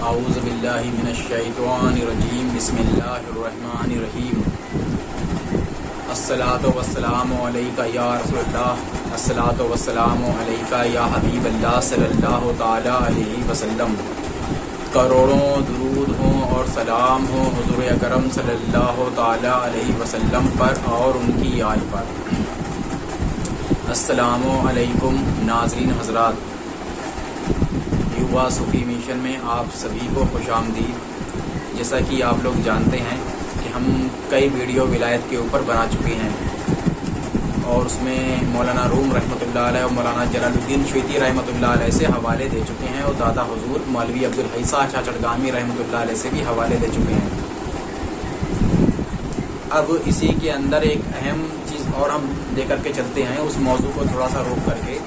اعوذ باللہ من الشیطان الرجیم بسم اللہ الرحمن الرحیم الصلاۃ والسلام علیکہ یا رسول اللہ الصلاۃ والسلام علیکہ یا حبیب اللہ صلی اللہ تعالی علیہ وسلم۔ کروڑوں درود ہوں اور سلام ہوں حضور اکرم صلی اللہ تعالی علیہ وسلم پر اور ان کی آل پر۔ السلام علیکم ناظرین حضرات، یووا صوفی مشن میں آپ سبھی کو خوش آمدید۔ جیسا کہ آپ لوگ جانتے ہیں کہ ہم کئی ویڈیو ولایت کے اوپر بنا چکے ہیں اور اس میں مولانا روم رحمۃ اللہ علیہ اور مولانا جلال الدین شویتی رحمۃ اللہ علیہ سے حوالے دے چکے ہیں اور دادا حضور مولوی عبدالحی شاہ چٹگامی رحمۃ اللہ علیہ سے بھی حوالے دے چکے ہیں۔ اب اسی کے اندر ایک اہم چیز اور ہم لے کر کے چلتے ہیں، اس موضوع کو تھوڑا سا روک کر کے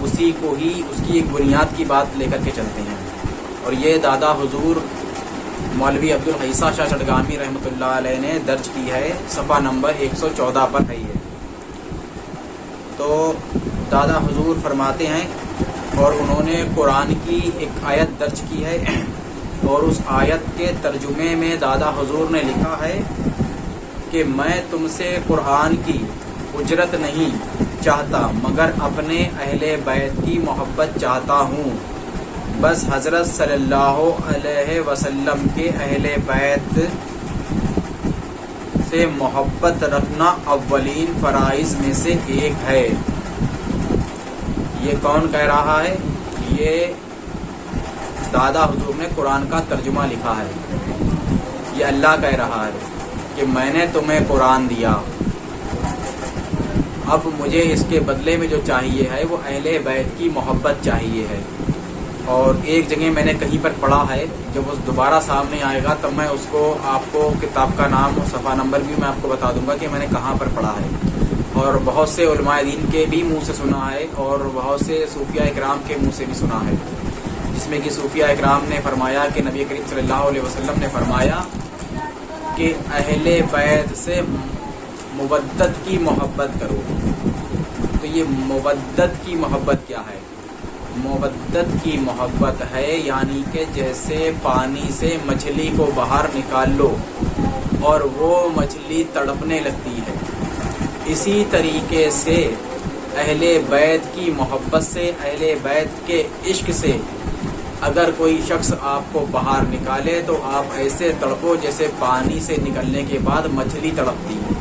اسی کو ہی اس کی ایک بنیاد کی بات لے کر کے چلتے ہیں، اور یہ دادا حضور مولوی عبدالحی شاہ چٹگامی رحمۃ اللہ علیہ نے درج کی ہے، صفحہ نمبر 114 پر ہے یہ۔ تو دادا حضور فرماتے ہیں اور انہوں نے قرآن کی ایک آیت درج کی ہے، اور اس آیت کے ترجمے میں دادا حضور نے لکھا ہے کہ میں تم سے قرآن کی اجرت نہیں چاہتا مگر اپنے اہل بیت کی محبت چاہتا ہوں۔ بس حضرت صلی اللہ علیہ وسلم کے اہل بیت سے محبت رکھنا اولین فرائض میں سے ایک ہے۔ یہ کون کہہ رہا ہے؟ یہ دادا حضور نے قرآن کا ترجمہ لکھا ہے۔ یہ اللہ کہہ رہا ہے کہ میں نے تمہیں قرآن دیا، اب مجھے اس کے بدلے میں جو چاہیے ہے وہ اہل بیت کی محبت چاہیے ہے۔ اور ایک جگہ میں نے کہیں پر پڑھا ہے، جب وہ دوبارہ سامنے آئے گا تب میں اس کو آپ کو کتاب کا نام اور صفحہ نمبر بھی میں آپ کو بتا دوں گا کہ میں نے کہاں پر پڑھا ہے۔ اور بہت سے علماء دین کے بھی منہ سے سنا ہے اور بہت سے صوفیاء اکرام کے منہ سے بھی سنا ہے، جس میں کہ صوفیاء اکرام نے فرمایا کہ نبی کریم صلی اللہ علیہ وسلم نے فرمایا کہ اہل بیت سے مودت کی محبت کرو۔ تو یہ مودت کی محبت کیا ہے؟ مودت کی محبت ہے یعنی کہ جیسے پانی سے مچھلی کو باہر نکال لو اور وہ مچھلی تڑپنے لگتی ہے، اسی طریقے سے اہل بیت کی محبت سے، اہل بیت کے عشق سے اگر کوئی شخص آپ کو باہر نکالے تو آپ ایسے تڑپو جیسے پانی سے نکلنے کے بعد مچھلی تڑپتی ہے،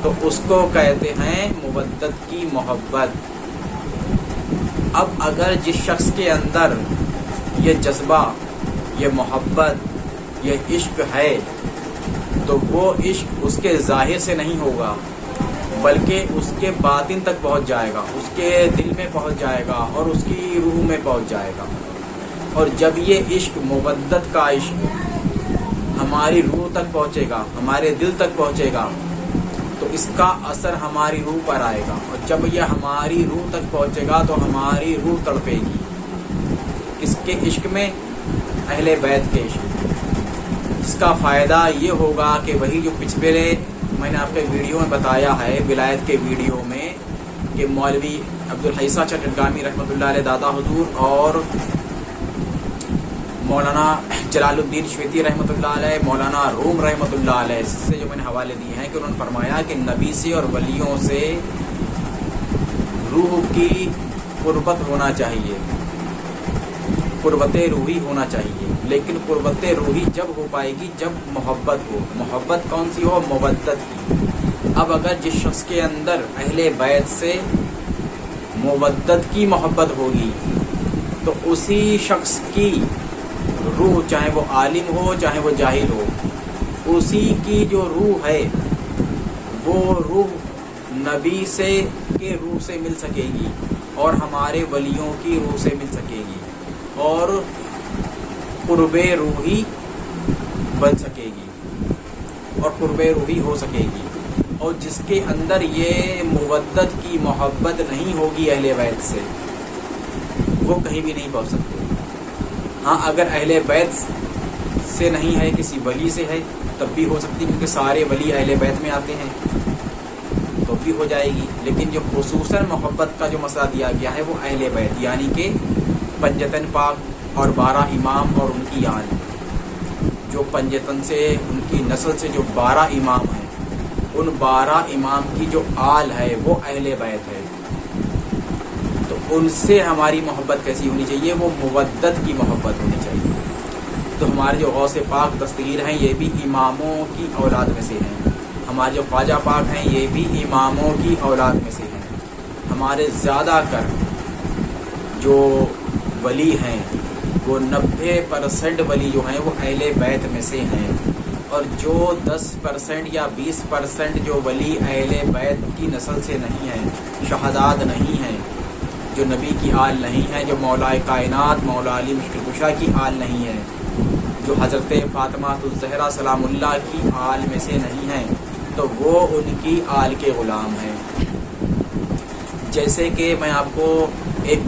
تو اس کو کہتے ہیں مودت کی محبت۔ اب اگر جس شخص کے اندر یہ جذبہ، یہ محبت، یہ عشق ہے تو وہ عشق اس کے ظاہر سے نہیں ہوگا بلکہ اس کے باطن تک پہنچ جائے گا، اس کے دل میں پہنچ جائے گا اور اس کی روح میں پہنچ جائے گا۔ اور جب یہ عشق، مودت کا عشق ہماری روح تک پہنچے گا، ہمارے دل تک پہنچے گا تو اس کا اثر ہماری روح پر آئے گا، اور جب یہ ہماری روح تک پہنچے گا تو ہماری روح تڑپے گی۔ اس کے عشق میں؟ اہل بیت کے عشق۔ اس کا فائدہ یہ ہوگا کہ وہی جو پچھلے میں نے آپ کے ویڈیو میں بتایا ہے، ولایت کے ویڈیو میں، کہ مولوی عبدالحی شاہ چٹگامی رحمۃ اللہ علیہ دادا حضور اور مولانا جلال الدین شویتی رحمۃ اللہ علیہ، مولانا روم رحمۃ اللہ علیہ سے جو میں نے حوالے دیے ہیں کہ انہوں نے فرمایا کہ نبی سے اور ولیوں سے روح کی قربت ہونا چاہیے، قربت روحی ہونا چاہیے، لیکن قربت روحی جب ہو پائے گی جب محبت ہو۔ محبت کون سی ہو؟ مودت کی۔ اب اگر جس شخص کے اندر اہل بیت سے مودت کی محبت ہوگی تو اسی شخص کی روح، چاہے وہ عالم ہو چاہے وہ جاہل ہو، اسی کی جو روح ہے وہ روح نبی سے کے روح سے مل سکے گی اور ہمارے ولیوں کی روح سے مل سکے گی اور قرب روحی بن سکے گی اور قرب روحی ہو سکے گی۔ اور جس کے اندر یہ مودت کی محبت نہیں ہوگی اہل بیت سے، وہ کہیں بھی نہیں پہنچ سکتے۔ ہاں اگر اہل بیت سے نہیں ہے، کسی ولی سے ہے تب بھی ہو سکتی، کیونکہ سارے ولی اہل بیت میں آتے ہیں تو بھی ہو جائے گی۔ لیکن جو خصوصاً محبت کا جو مسئلہ دیا گیا ہے وہ اہل بیت یعنی کہ پنجتن پاک اور 12 امام اور ان کی آل، جو پنجتن سے ان کی نسل سے جو 12 امام ہیں، ان 12 امام کی جو آل ہے وہ اہل بیت ہے. تو ان سے ہماری محبت کیسی ہونی چاہیے؟ وہ مودت کی محبت ہونی چاہیے. تو ہمارے جو غوث پاک دستگیر ہیں یہ بھی اماموں کی اولاد میں سے ہیں. ہمارے جو خواجہ پاک ہیں یہ بھی اماموں کی اولاد میں سے ہیں. ہمارے زیادہ کر جو ولی ہیں وہ 90% ولی جو ہیں وہ اہل بیت میں سے ہیں. اور جو 10% یا 20% جو ولی اہل بیت کی نسل سے نہیں ہیں، شہادات نہیں ہیں، جو نبی کی آل نہیں ہیں، جو مولا کائنات مولا علی مشکل کشا کی آل نہیں ہے، جو حضرت فاطمہ الزہرا سلام اللہ کی آل میں سے نہیں ہیں، تو وہ ان کی آل کے غلام ہیں. جیسے کہ میں آپ کو ایک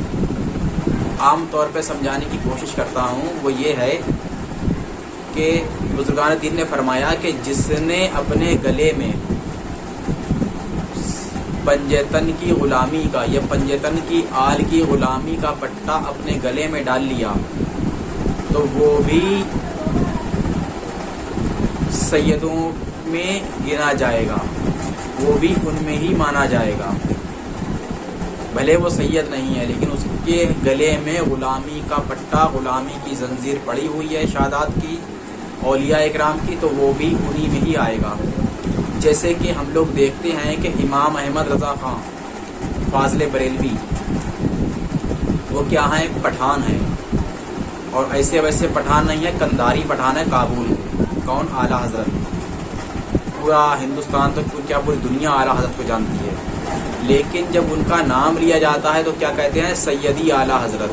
عام طور پہ سمجھانے کی کوشش کرتا ہوں، وہ یہ ہے کہ بزرگان دین نے فرمایا کہ جس نے اپنے گلے میں پنجتن کی غلامی کا یا پنجتن کی آل کی غلامی کا پٹا اپنے گلے میں ڈال لیا تو وہ بھی سیدوں میں گنا جائے گا، وہ بھی ان میں ہی مانا جائے گا. بھلے وہ سید نہیں ہے لیکن اس کے گلے میں غلامی کا پٹا، غلامی کی زنجیر پڑی ہوئی ہے شہادات کی، اولیاء اکرام کی، تو وہ بھی انہی میں ہی آئے گا. جیسے کہ ہم لوگ دیکھتے ہیں کہ امام احمد رضا خان فاضل بریلوی وہ کیا ہیں؟ پٹھان ہیں. اور ایسے ویسے پٹھان نہیں ہے، کندھاری پٹھان ہے کابل کے. کون؟ اعلیٰ حضرت. پورا ہندوستان تو کیا پوری دنیا اعلیٰ حضرت کو جانتی ہے. لیکن جب ان کا نام لیا جاتا ہے تو کیا کہتے ہیں؟ سیدی اعلیٰ حضرت.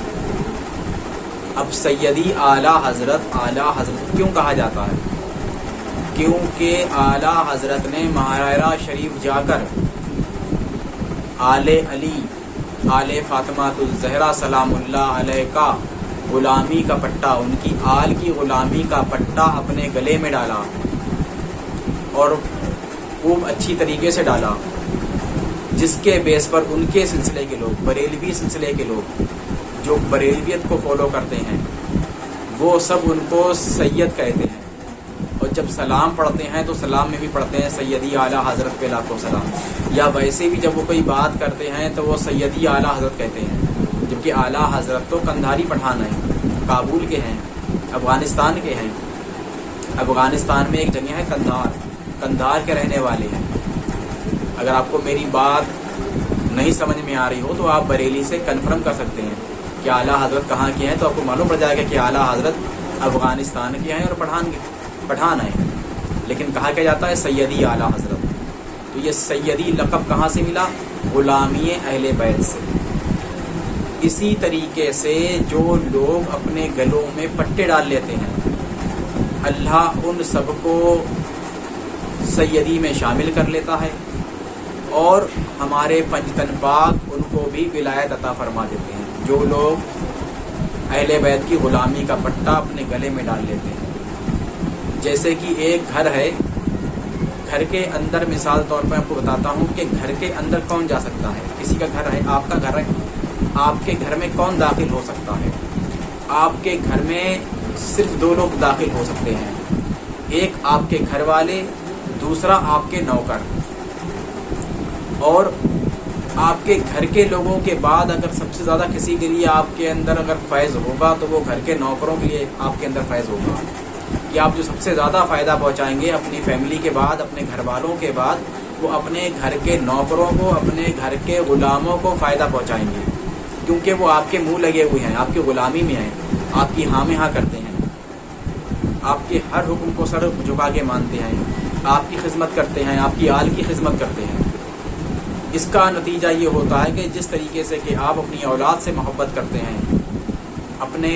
اب سیدی اعلیٰ حضرت کیوں کہا جاتا ہے؟ کیونکہ اعلیٰ حضرت نے مہرائرہ شریف جا کر آل علی، آل فاطمہ الزہرا سلام اللہ علیہ کا غلامی کا پٹا، ان کی آل کی غلامی کا پٹا اپنے گلے میں ڈالا اور خوب اچھی طریقے سے ڈالا، جس کے بیس پر ان کے سلسلے کے لوگ، بریلوی سلسلے کے لوگ جو بریلویت کو فالو کرتے ہیں، وہ سب ان کو سید کہتے ہیں. اور جب سلام پڑھتے ہیں تو سلام میں بھی پڑھتے ہیں سیدی اعلیٰ حضرت پہ لاکھوں سلام. یا ویسے بھی جب وہ کوئی بات کرتے ہیں تو وہ سیدی اعلیٰ حضرت کہتے ہیں. جبکہ اعلیٰ حضرت تو کندھاری پٹھان ہیں، کابل کے ہیں، افغانستان کے ہیں. افغانستان میں ایک جگہ ہے کندھار کے رہنے والے ہیں. اگر آپ کو میری بات نہیں سمجھ میں آ رہی ہو تو آپ بریلی سے کنفرم کر سکتے ہیں کہ اعلیٰ حضرت کہاں کے ہیں، تو آپ کو معلوم پڑ جائے گا کہ اعلیٰ حضرت افغانستان کے ہیں اور پٹھان ہیں. لیکن کہا کیا جاتا ہے؟ سیدی اعلیٰ حضرت. تو یہ سیدی لقب کہاں سے ملا؟ غلامی اہل بیت سے. اسی طریقے سے جو لوگ اپنے گلوں میں پٹے ڈال لیتے ہیں، اللہ ان سب کو سیدی میں شامل کر لیتا ہے اور ہمارے پنجتن پاک ان کو بھی ولایت عطا فرما دیتے ہیں. جو لوگ اہل بیت کی غلامی کا پٹا اپنے گلے میں ڈال لیتے ہیں. جیسے کہ ایک گھر ہے، گھر کے اندر مثال طور پر آپ کو بتاتا ہوں کہ گھر کے اندر کون جا سکتا ہے؟ کسی کا گھر ہے، آپ کا گھر ہے، آپ کے گھر میں کون داخل ہو سکتا ہے؟ آپ کے گھر میں صرف 2 لوگ داخل ہو سکتے ہیں، ایک آپ کے گھر والے، دوسرا آپ کے نوکر. اور آپ کے گھر کے لوگوں کے بعد اگر سب سے زیادہ کسی کے لیے آپ کے اندر اگر فیض ہوگا تو وہ گھر کے نوکروں کے لیے آپ کے اندر فیض ہوگا. کہ آپ جو سب سے زیادہ فائدہ پہنچائیں گے اپنی فیملی کے بعد، اپنے گھر والوں کے بعد، وہ اپنے گھر کے نوکروں کو، اپنے گھر کے غلاموں کو فائدہ پہنچائیں گے. کیونکہ وہ آپ کے منہ لگے ہوئے ہیں، آپ کی غلامی میں ہیں، آپ کی ہاں میں ہاں کرتے ہیں، آپ کے ہر حکم کو سر جھکا کے مانتے ہیں، آپ کی خدمت کرتے ہیں، آپ کی آل کی خدمت کرتے ہیں. اس کا نتیجہ یہ ہوتا ہے کہ جس طریقے سے کہ آپ اپنی اولاد سے محبت کرتے ہیں، اپنے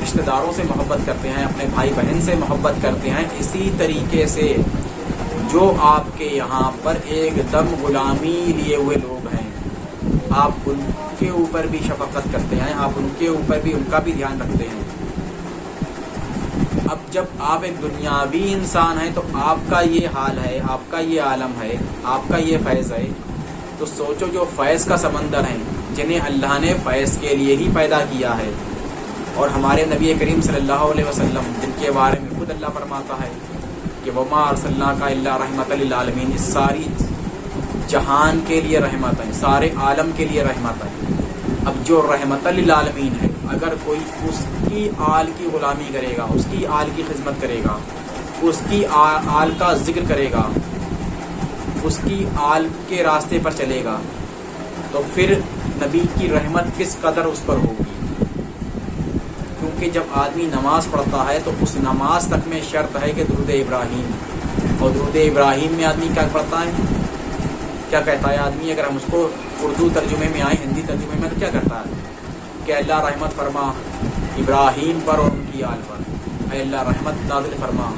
رشتہ داروں سے محبت کرتے ہیں، اپنے بھائی بہن سے محبت کرتے ہیں، اسی طریقے سے جو آپ کے یہاں پر ایک دم غلامی لیے ہوئے لوگ ہیں، آپ ان کے اوپر بھی شفقت کرتے ہیں، آپ ان کے اوپر بھی، ان کا بھی دھیان رکھتے ہیں. اب جب آپ ایک دنیاوی انسان ہیں تو آپ کا یہ حال ہے، آپ کا یہ عالم ہے، آپ کا یہ فیض ہے، تو سوچو جو فیض کا سمندر ہیں، جنہیں اللہ نے فیض کے لیے ہی پیدا کیا ہے، اور ہمارے نبی کریم صلی اللہ علیہ وسلم جن کے بارے میں خود اللہ فرماتا ہے کہ وما ارسلناک الا رحمۃ للعالمین، اس ساری جہان کے لیے رحمت ہے، سارے عالم کے لیے رحمت ہے۔ اب جو رحمت للعالمین ہے، اگر کوئی اس کی آل کی غلامی کرے گا، اس کی آل کی خدمت کرے گا، اس کی آل کا ذکر کرے گا، اس کی آل کے راستے پر چلے گا، تو پھر نبی کی رحمت کس قدر اس پر ہوگی۔ کیونکہ جب آدمی نماز پڑھتا ہے تو اس نماز تک میں شرط ہے کہ درود ابراہیم، اور درود ابراہیم میں آدمی کیا پڑھتا ہے، کیا کہتا ہے آدمی، اگر ہم اس کو اردو ترجمے میں آئیں، ہندی ترجمے میں، تو کیا کرتا ہے کہ اللہ رحمت فرما ابراہیم پر اور ان کی آل پر، اے اللہ رحمت نازل فرما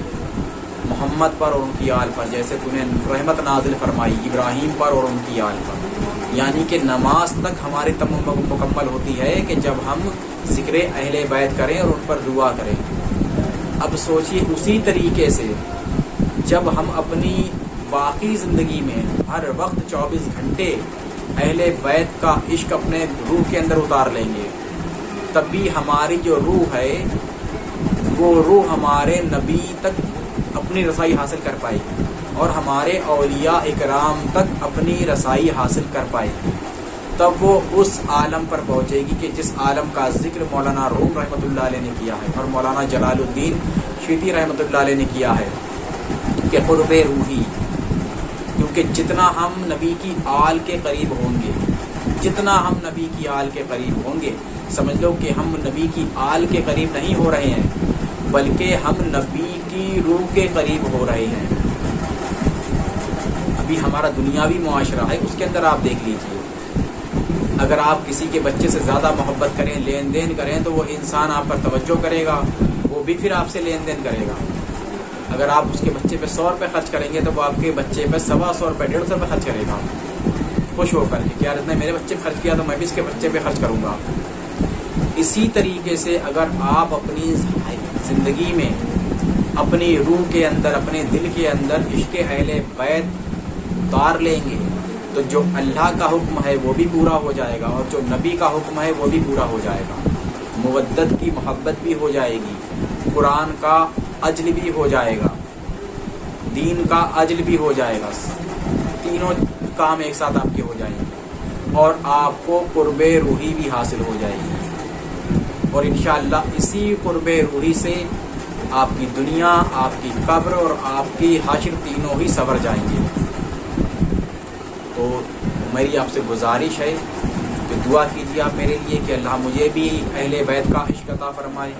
محمد پر اور ان کی آل پر، جیسے تو نے رحمت نازل فرمائی ابراہیم پر اور ان کی آل پر۔ یعنی کہ نماز تک ہماری مکمل ہوتی ہے کہ جب ہم ذکر اہل بیت کریں اور ان پر دعا کریں۔ اب سوچیے اسی طریقے سے جب ہم اپنی باقی زندگی میں ہر وقت 24 گھنٹے اہل بیت کا عشق اپنے روح کے اندر اتار لیں گے، تب بھی ہماری جو روح ہے وہ روح ہمارے نبی تک اپنی رسائی حاصل کر پائے گی، اور ہمارے اولیاء اکرام تک اپنی رسائی حاصل کر پائے گی۔ تب وہ اس عالم پر پہنچے گی کہ جس عالم کا ذکر مولانا روم رحمۃ اللہ علیہ نے کیا ہے اور مولانا جلال الدین شیوطی رحمۃ اللہ علیہ نے کیا ہے کہ قرب روحی۔ کیونکہ جتنا ہم نبی کی آل کے قریب ہوں گے، جتنا ہم نبی کی آل کے قریب ہوں گے، سمجھ لو کہ ہم نبی کی آل کے قریب نہیں ہو رہے ہیں، بلکہ ہم نبی کی روح کے قریب ہو رہے ہیں۔ ابھی ہمارا دنیاوی معاشرہ ہے، اس کے اندر آپ دیکھ لیجئے، اگر آپ کسی کے بچے سے زیادہ محبت کریں، لین دین کریں، تو وہ انسان آپ پر توجہ کرے گا، وہ بھی پھر آپ سے لین دین کرے گا۔ اگر آپ اس کے بچے پہ 100 روپے خرچ کریں گے تو وہ آپ کے بچے پہ 125 روپے 150 روپے خرچ کرے گا، خوش ہو کر کہ یار اتنے میرے بچے پہ خرچ کیا تو میں بھی اس کے بچے پہ خرچ کروں گا۔ اسی طریقے سے اگر آپ اپنی زندگی میں اپنی روح کے اندر، اپنے دل کے اندر عشق اہل بیت اتار لیں گے تو جو اللہ کا حکم ہے وہ بھی پورا ہو جائے گا، اور جو نبی کا حکم ہے وہ بھی پورا ہو جائے گا۔ مودت کی محبت بھی ہو جائے گی، قرآن کا اجل بھی ہو جائے گا، دین کا اجل بھی ہو جائے گا، تینوں کام ایک ساتھ آپ کے ہو جائیں گے، اور آپ کو قرب روحی بھی حاصل ہو جائے گی، اور انشاءاللہ اسی قرب روحی سے آپ کی دنیا، آپ کی قبر اور آپ کی حشر تینوں ہی سنور جائیں گے۔ تو میری آپ سے گزارش ہے کہ دعا کیجیے آپ میرے لیے کہ اللہ مجھے بھی اہل بیت کا عشق عطا فرمائے،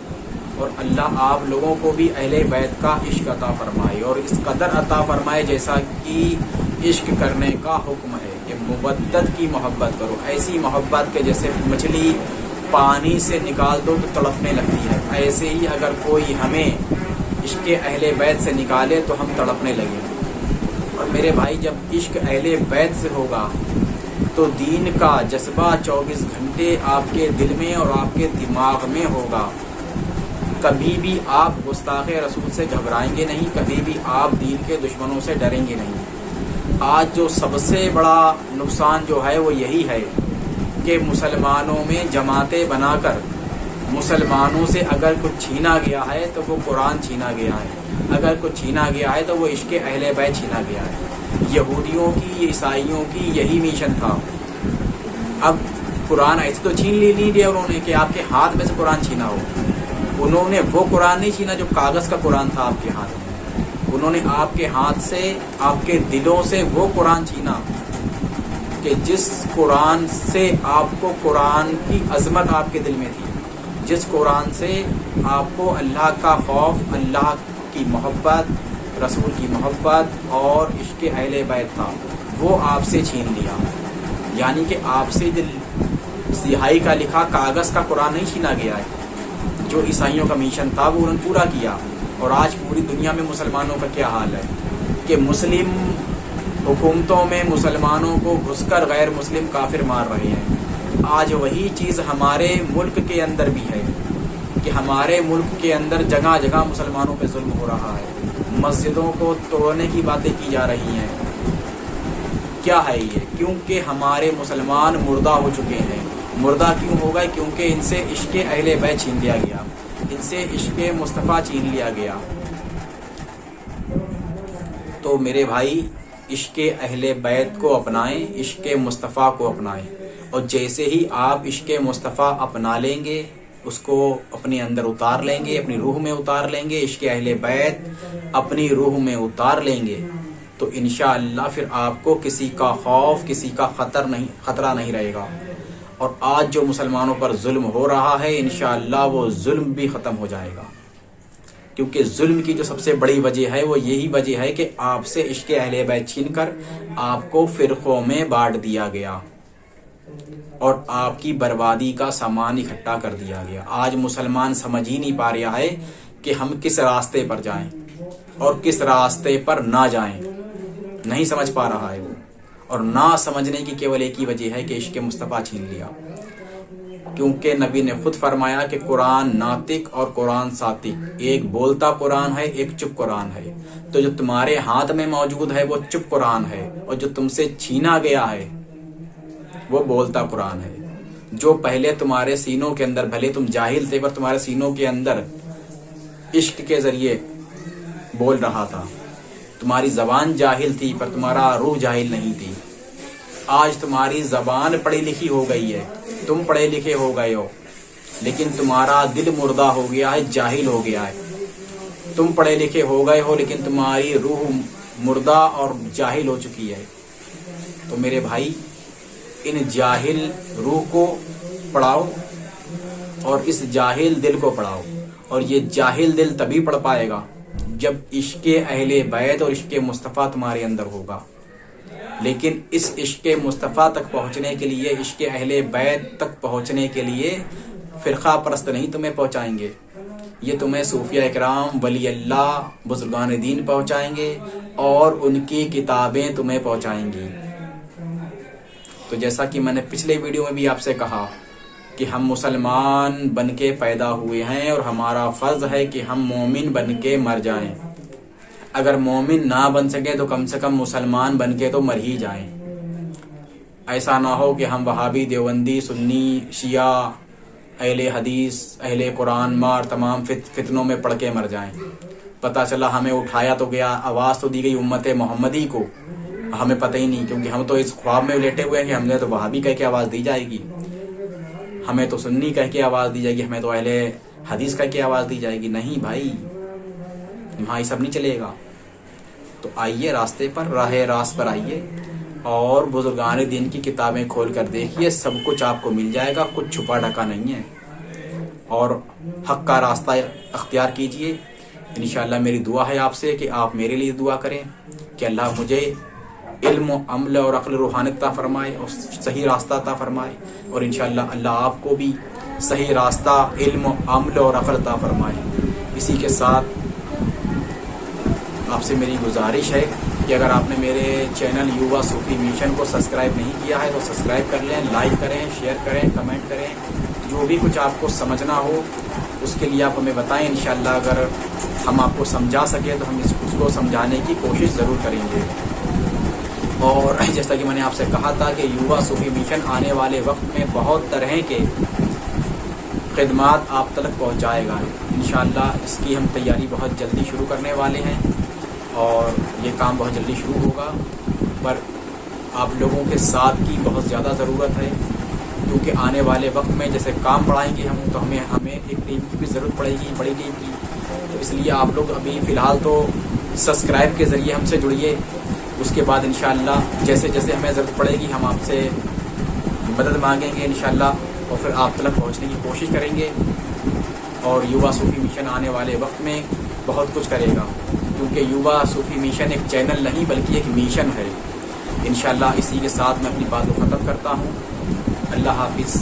اور اللہ آپ لوگوں کو بھی اہل بیت کا عشق عطا فرمائے، اور اس قدر عطا فرمائے جیسا کہ عشق کرنے کا حکم ہے کہ مودت کی محبت کرو، ایسی محبت کہ جیسے مچھلی پانی سے نکال دو تو تڑپنے لگتی ہے، ایسے ہی اگر کوئی ہمیں عشق اہل بیت سے نکالے تو ہم تڑپنے لگیں۔ اور میرے بھائی جب عشق اہل بیت سے ہوگا تو دین کا جذبہ 24 گھنٹے آپ کے دل میں اور آپ کے دماغ میں ہوگا۔ کبھی بھی آپ گستاخ رسول سے گھبرائیں گے نہیں، کبھی بھی آپ دین کے دشمنوں سے ڈریں گے نہیں۔ آج جو سب سے بڑا نقصان جو ہے وہ یہی ہے کہ مسلمانوں میں جماعتیں بنا کر مسلمانوں سے اگر کچھ چھینا گیا ہے تو وہ قرآن چھینا گیا ہے، اگر کچھ چھینا گیا ہے تو وہ عشق اہل بیت چھینا گیا ہے۔ یہودیوں کی، عیسائیوں کی یہی مشن تھا۔ اب قرآن ایسے تو چھین لی دیا انہوں نے کہ آپ کے ہاتھ میں سے قرآن چھینا ہو، انہوں نے وہ قرآن نہیں چھینا جو کاغذ کا قرآن تھا آپ کے ہاتھ میں، انہوں نے آپ کے ہاتھ سے، آپ کے دلوں سے وہ قرآن چھینا کہ جس قرآن سے آپ کو قرآن کی عظمت آپ کے دل میں تھی، جس قرآن سے آپ کو اللہ کا خوف، اللہ کی محبت، رسول کی محبت اور عشق اہل بیت تھا، وہ آپ سے چھین لیا۔ یعنی کہ آپ سے سیاہی کا لکھا کاغذ کا قرآن نہیں چھینا گیا ہے، جو عیسائیوں کا مشن تھا وہ انہوں نے پورا کیا۔ اور آج پوری دنیا میں مسلمانوں کا کیا حال ہے کہ مسلم حکومتوں میں مسلمانوں کو گھس کر غیر مسلم کافر مار رہے ہیں۔ آج وہی چیز ہمارے ملک کے اندر بھی ہے کہ ہمارے ملک کے اندر جگہ جگہ مسلمانوں پہ ظلم ہو رہا ہے، مسجدوں کو توڑنے کی باتیں کی جا رہی ہیں۔ کیا ہے یہ؟ کیونکہ ہمارے مسلمان مردہ ہو چکے ہیں، مردہ کیوں ہو گئے؟ کیونکہ ان سے عشق اہل بیت چھین لیا گیا، ان سے عشق مصطفیٰ چھین لیا گیا۔ تو میرے بھائی عشق اہل بیت کو اپنائیں، عشق مصطفیٰ کو اپنائیں، اور جیسے ہی آپ عشق مصطفیٰ اپنا لیں گے، اس کو اپنے اندر اتار لیں گے، اپنی روح میں اتار لیں گے، عشق اہل بیت اپنی روح میں اتار لیں گے، تو انشاءاللہ پھر آپ کو کسی کا خوف، کسی کا خطرہ نہیں رہے گا۔ اور آج جو مسلمانوں پر ظلم ہو رہا ہے، انشاءاللہ وہ ظلم بھی ختم ہو جائے گا، کیونکہ ظلم کی جو سب سے بڑی وجہ ہے وہ یہی وجہ ہے کہ آپ سے عشق اہل بیت چھین کر آپ کو فرقوں میں بانٹ دیا گیا اور آپ کی بربادی کا سامان اکٹھا کر دیا گیا۔ آج مسلمان سمجھ ہی نہیں پا رہا ہے کہ ہم کس راستے پر جائیں اور کس راستے پر نہ جائیں، نہیں سمجھ پا رہا ہے وہ، اور نہ سمجھنے کی کیول ایک ہی وجہ ہے کہ عشق مصطفیٰ چھین لیا، کیونکہ نبی نے خود فرمایا کہ قرآن ناطق اور قرآن صادق، ایک بولتا قرآن ہے، ایک چپ قرآن ہے۔ تو جو تمہارے ہاتھ میں موجود ہے وہ چپ قرآن ہے، اور جو تم سے چھینا گیا ہے وہ بولتا قرآن ہے، جو پہلے تمہارے سینوں کے اندر، بھلے تم جاہل تھے پر تمہارے سینوں کے اندر عشق کے ذریعے بول رہا تھا، تمہاری زبان جاہل تھی پر تمہارا روح جاہل نہیں تھی۔ آج تمہاری زبان پڑھی لکھی ہو گئی ہے، تم پڑھے لکھے ہو گئے ہو، لیکن تمہارا دل مردہ ہو گیا ہے، جاہل ہو گیا ہے۔ تم پڑھے لکھے ہو گئے ہو لیکن تمہاری روح مردہ اور جاہل ہو چکی ہے۔ تو میرے بھائی ان جاہل روح کو پڑھاؤ اور اس جاہل دل کو پڑھاؤ، اور یہ جاہل دل تبھی پڑھ پائے گا جب عشق اہل بیت اور عشق مصطفیٰ تمہارے اندر ہوگا۔ لیکن اس عشق مصطفیٰ تک پہنچنے کے لیے، عشق اہل بیت تک پہنچنے کے لیے فرقہ پرست نہیں تمہیں پہنچائیں گے، یہ تمہیں صوفیہ اکرام، ولی اللہ، بزرگان دین پہنچائیں گے، اور ان کی کتابیں تمہیں پہنچائیں گی۔ تو جیسا کہ میں نے پچھلے ویڈیو میں بھی آپ سے کہا کہ ہم مسلمان بن کے پیدا ہوئے ہیں اور ہمارا فرض ہے کہ ہم مومن بن کے مر جائیں۔ اگر مومن نہ بن سکے تو کم سے کم مسلمان بن کے تو مر ہی جائیں۔ ایسا نہ ہو کہ ہم وہابی، دیوبندی، سنی، شیعہ، اہل حدیث، اہل قرآن مار تمام فتنوں میں پڑھ کے مر جائیں۔ پتہ چلا ہمیں اٹھایا تو گیا، آواز تو دی گئی امت محمدی کو، ہمیں پتہ ہی نہیں، کیونکہ ہم تو اس خواب میں لیٹے ہوئے ہیں کہ ہم نے تو وہابی کہہ کے آواز دی جائے گی، ہمیں تو سنی کہہ کے آواز دی جائے گی، ہمیں تو اہل حدیث کہہ کے آواز دی جائے گی۔ نہیں بھائی، وہاں یہ سب نہیں چلے گا۔ تو آئیے راستے پر، راہ راست پر آئیے، اور بزرگان دین کی کتابیں کھول کر دیکھیے، سب کچھ آپ کو مل جائے گا، کچھ چھپا ڈھکا نہیں ہے، اور حق کا راستہ اختیار کیجئے۔ انشاءاللہ میری دعا ہے آپ سے کہ آپ میرے لیے دعا کریں کہ اللہ مجھے علم و عمل اور عقل روحانیت عطا فرمائے اور صحیح راستہ عطا فرمائے، اور انشاءاللہ اللہ آپ کو بھی صحیح راستہ، علم و عمل اور عقل عطا فرمائے۔ اسی کے ساتھ آپ سے میری گزارش ہے کہ اگر آپ نے میرے چینل یووا صوفی مشن کو سبسکرائب نہیں کیا ہے تو سبسکرائب کر لیں، لائک کریں، شیئر کریں، کمنٹ کریں، جو بھی کچھ آپ کو سمجھنا ہو اس کے لیے آپ ہمیں بتائیں۔ انشاءاللہ اگر ہم آپ کو سمجھا سکیں تو ہم اس کو سمجھانے کی کوشش ضرور کریں گے۔ اور جیسا کہ میں نے آپ سے کہا تھا کہ یووا صوفی مشن آنے والے وقت میں بہت طرح کے خدمات آپ تک پہنچائے گا۔ انشاءاللہ اس کی ہم تیاری بہت جلدی شروع کرنے والے ہیں، اور یہ کام بہت جلدی شروع ہوگا، پر آپ لوگوں کے ساتھ کی بہت زیادہ ضرورت ہے، کیونکہ آنے والے وقت میں جیسے کام بڑھائیں گے ہم تو ہمیں ایک ٹیم کی بھی ضرورت پڑے گی، بڑی ٹیم کی۔ تو اس لیے آپ لوگ ابھی فی الحال تو سبسکرائب کے ذریعے ہم سے جڑیے، اس کے بعد انشاءاللہ جیسے جیسے ہمیں ضرورت پڑے گی ہم آپ سے مدد مانگیں گے انشاءاللہ، اور پھر آپ تک پہنچنے کی کوشش کریں گے۔ اور یووا صوفی مشن آنے والے وقت میں بہت کچھ کرے گا، کیونکہ یووا صوفی مشن ایک چینل نہیں بلکہ ایک مشن ہے۔ انشاءاللہ اسی کے ساتھ میں اپنی بات کو ختم کرتا ہوں۔ اللہ حافظ۔